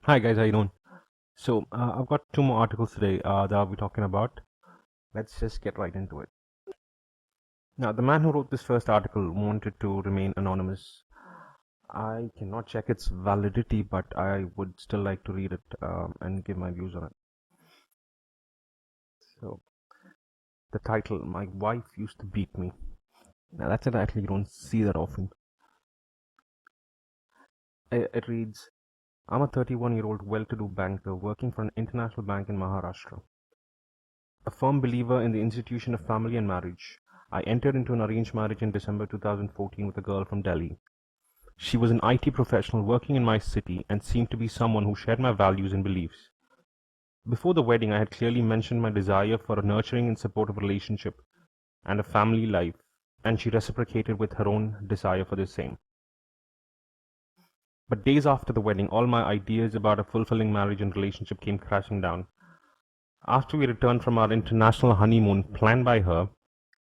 Hi guys, how you doing? I've got two more articles today that I'll be talking about. Let's just get right into it. Now, the man who wrote this first article wanted to remain anonymous. I cannot check its validity, but I would still like to read it and give my views on it. So, the title, My Wife Used to Beat Me. Now, that's a title you don't see that often. It reads, I'm a 31-year-old well-to-do banker working for an international bank in Maharashtra. A firm believer in the institution of family and marriage, I entered into an arranged marriage in December 2014 with a girl from Delhi. She was an IT professional working in my city and seemed to be someone who shared my values and beliefs. Before the wedding, I had clearly mentioned my desire for a nurturing and supportive relationship and a family life, and she reciprocated with her own desire for the same. But days after the wedding, all my ideas about a fulfilling marriage and relationship came crashing down. After we returned from our international honeymoon planned by her,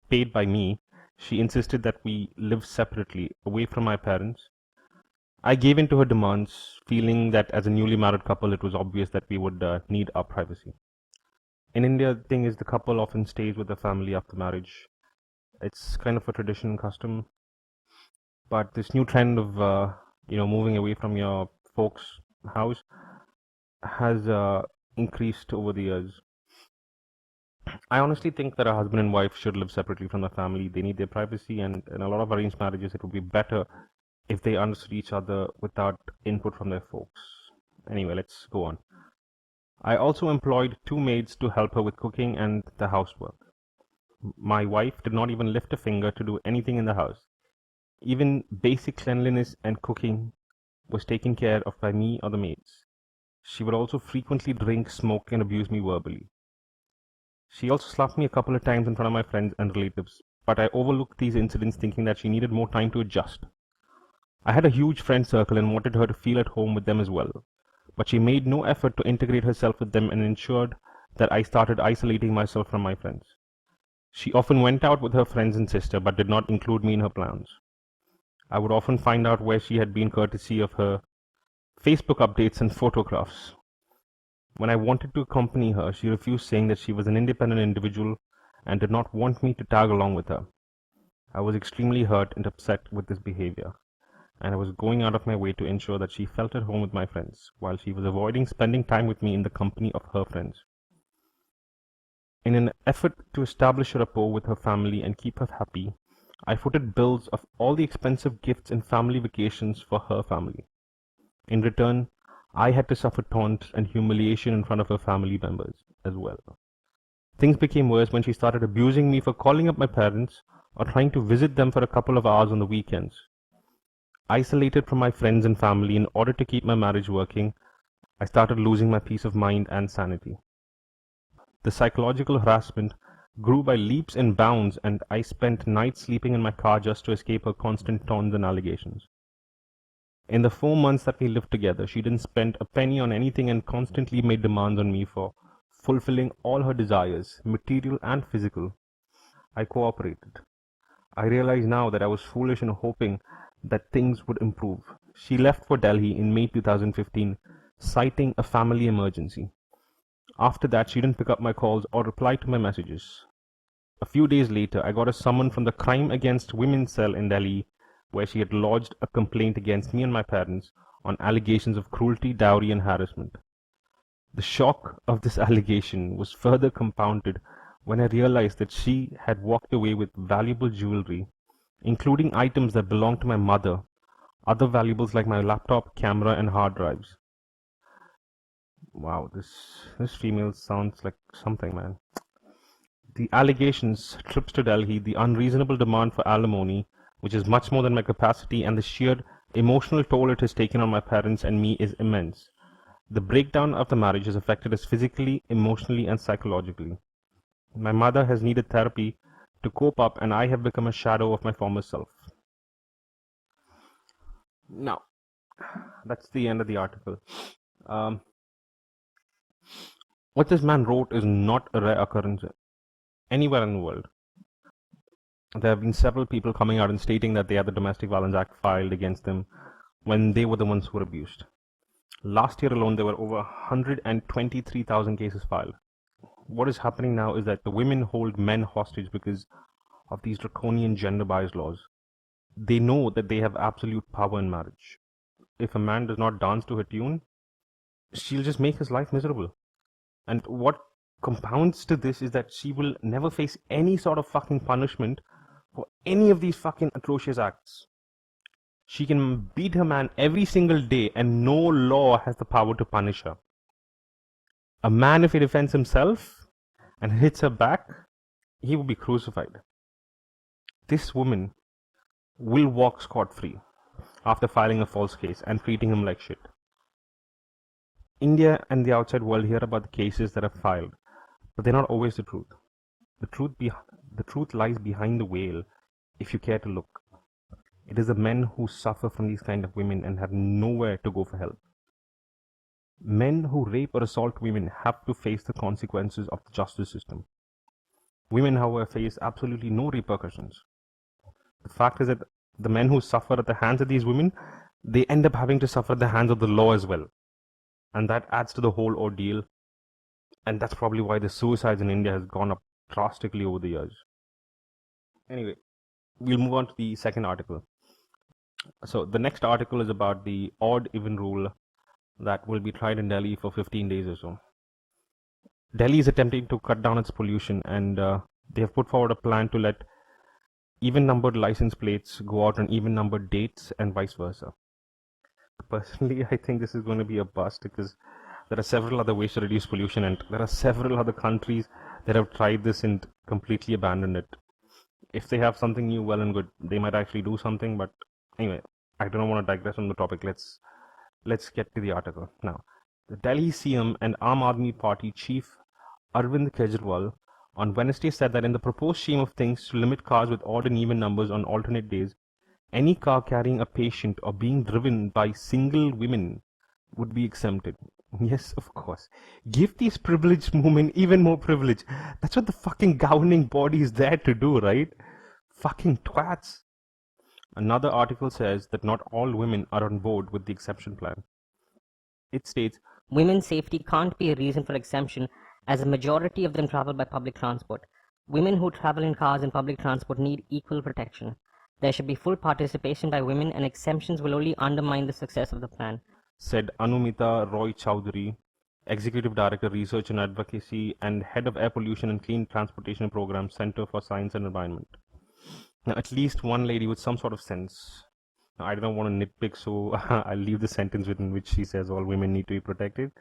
paid by me, she insisted that we live separately, away from my parents. I gave in to her demands, feeling that as a newly married couple, it was obvious that we would need our privacy. In India, the thing is, the couple often stays with the family after marriage. It's kind of a tradition and custom, but this new trend of moving away from your folks' house has increased over the years. I honestly think that a husband and wife should live separately from the family. They need their privacy, and in a lot of arranged marriages, it would be better if they understood each other without input from their folks. Anyway, let's go on. I also employed two maids to help her with cooking and the housework. My wife did not even lift a finger to do anything in the house. Even basic cleanliness and cooking was taken care of by me or the maids. She would also frequently drink, smoke, and abuse me verbally. She also slapped me a couple of times in front of my friends and relatives, but I overlooked these incidents thinking that she needed more time to adjust. I had a huge friend circle and wanted her to feel at home with them as well, but she made no effort to integrate herself with them and ensured that I started isolating myself from my friends. She often went out with her friends and sister but did not include me in her plans. I would often find out where she had been courtesy of her Facebook updates and photographs. When I wanted to accompany her, she refused, saying that she was an independent individual and did not want me to tag along with her. I was extremely hurt and upset with this behavior, and I was going out of my way to ensure that she felt at home with my friends, while she was avoiding spending time with me in the company of her friends. In an effort to establish a rapport with her family and keep her happy, I footed bills of all the expensive gifts and family vacations for her family. In return, I had to suffer taunts and humiliation in front of her family members as well. Things became worse when she started abusing me for calling up my parents or trying to visit them for a couple of hours on the weekends. Isolated from my friends and family in order to keep my marriage working, I started losing my peace of mind and sanity. The psychological harassment grew by leaps and bounds, and I spent nights sleeping in my car just to escape her constant taunts and allegations. In the 4 months that we lived together, she didn't spend a penny on anything and constantly made demands on me for fulfilling all her desires, material and physical. I cooperated. I realize now that I was foolish in hoping that things would improve. She left for Delhi in May 2015, citing a family emergency. After that, she didn't pick up my calls or reply to my messages. A few days later, I got a summon from the Crime Against Women cell in Delhi, where she had lodged a complaint against me and my parents on allegations of cruelty, dowry, and harassment. The shock of this allegation was further compounded when I realized that she had walked away with valuable jewelry, including items that belonged to my mother, other valuables like my laptop, camera, and hard drives. Wow, this female sounds like something, man. The allegations, trips to Delhi, the unreasonable demand for alimony, which is much more than my capacity, and the sheer emotional toll it has taken on my parents and me is immense. The breakdown of the marriage has affected us physically, emotionally, and psychologically. My mother has needed therapy to cope up, and I have become a shadow of my former self. Now, that's the end of the article. Um, what this man wrote is not a rare occurrence anywhere in the world. There have been several people coming out and stating that they had the Domestic Violence Act filed against them when they were the ones who were abused. Last year alone, there were over 123,000 cases filed. What is happening now is that the women hold men hostage because of these draconian gender bias laws. They know that they have absolute power in marriage. If a man does not dance to her tune, she'll just make his life miserable. And what compounds to this is that she will never face any sort of fucking punishment for any of these fucking atrocious acts. She can beat her man every single day and no law has the power to punish her. A man, if he defends himself and hits her back, he will be crucified. This woman will walk scot-free after filing a false case and treating him like shit. India and the outside world hear about the cases that are filed, but they're not always the truth. The truth lies behind the veil, if you care to look. It is the men who suffer from these kind of women and have nowhere to go for help. Men who rape or assault women have to face the consequences of the justice system. Women, however, face absolutely no repercussions. The fact is that the men who suffer at the hands of these women, they end up having to suffer at the hands of the law as well. And that adds to the whole ordeal. And that's probably why the suicides in India has gone up drastically over the years. Anyway, we'll move on to the second article. So the next article is about the odd-even rule that will be tried in Delhi for 15 days or so. Delhi is attempting to cut down its pollution, and they have put forward a plan to let even-numbered license plates go out on even-numbered dates and vice versa. Personally, I think this is going to be a bust because there are several other ways to reduce pollution, and there are several other countries that have tried this and completely abandoned it. If they have something new, well and good. They might actually do something, but anyway, I don't want to digress on the topic. Let's get to the article now. The Delhi CM and Aam Aadmi Party chief Arvind Kejriwal on Wednesday said that in the proposed scheme of things to limit cars with odd and even numbers on alternate days, any car carrying a patient or being driven by single women would be exempted. Yes, of course. Give these privileged women even more privilege. That's what the fucking governing body is there to do, right? Fucking twats. Another article says that not all women are on board with the exemption plan. It states, women's safety can't be a reason for exemption as a majority of them travel by public transport. Women who travel in cars and public transport need equal protection. There should be full participation by women, and exemptions will only undermine the success of the plan, said Anumita Roy Chowdhury, Executive Director, Research and Advocacy and Head of Air Pollution and Clean Transportation Program, Center for Science and Environment. Now, at least one lady with some sort of sense. Now, I don't want to nitpick, so I'll leave the sentence within which she says all women need to be protected.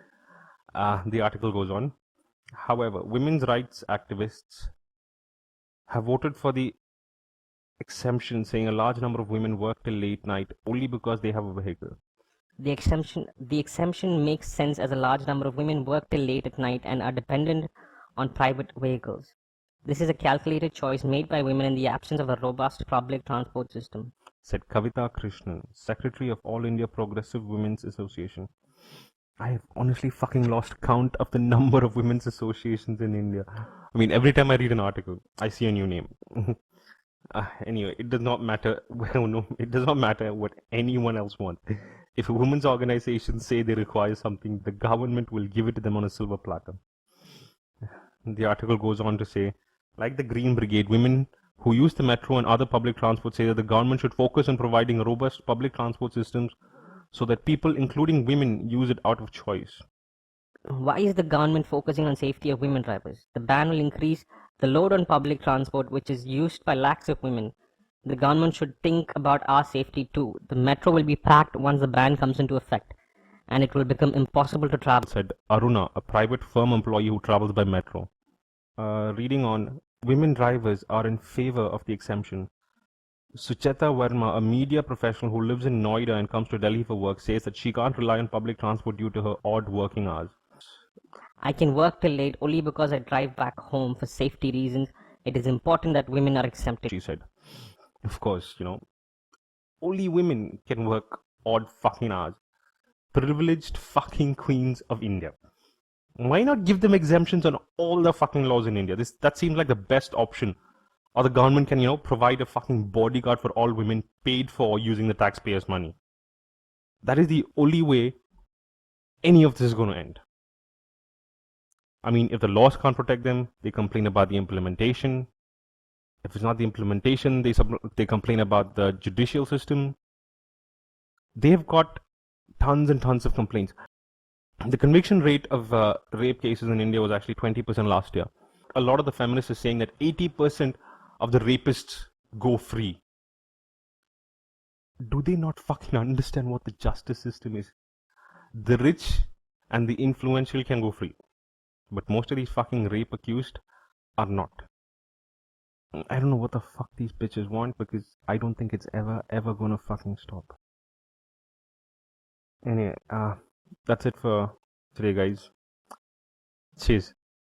The article goes on. However, women's rights activists have voted for the exemption, saying a large number of women work till late night only because they have a vehicle. The exemption makes sense as a large number of women work till late at night and are dependent on private vehicles. This is a calculated choice made by women in the absence of a robust public transport system, said Kavita Krishnan, Secretary of All India Progressive Women's Association. I have honestly fucking lost count of the number of women's associations in India. I mean, every time I read an article, I see a new name. Anyway, it does not matter. Well, no, it does not matter what anyone else wants. If a women's organizations say they require something, the government will give it to them on a silver platter. The article goes on to say, like the Green Brigade, women who use the metro and other public transport say that the government should focus on providing robust public transport systems so that people, including women, use it out of choice. Why is the government focusing on safety of women drivers? The ban will increase the load on public transport, which is used by lakhs of women. The government should think about our safety too. The metro will be packed once the ban comes into effect, and it will become impossible to travel, said Aruna, a private firm employee who travels by metro. Reading on, women drivers are in favor of the exemption. Sucheta Verma, a media professional who lives in Noida and comes to Delhi for work, says that she can't rely on public transport due to her odd working hours. I can work till late only because I drive back home for safety reasons. It is important that women are exempted, she said. Of course, only women can work odd fucking hours. Privileged fucking queens of India. Why not give them exemptions on all the fucking laws in India? That seems like the best option. Or the government can, provide a fucking bodyguard for all women paid for using the taxpayers' money. That is the only way any of this is going to end. I mean, if the laws can't protect them, they complain about the implementation. If it's not the implementation, they complain about the judicial system. They've got tons and tons of complaints. The conviction rate of rape cases in India was actually 20% last year. A lot of the feminists are saying that 80% of the rapists go free. Do they not fucking understand what the justice system is? The rich and the influential can go free, but most of these fucking rape accused are not. I don't know what the fuck these bitches want, because I don't think it's ever gonna fucking stop. Anyway, that's it for today, guys. Cheers.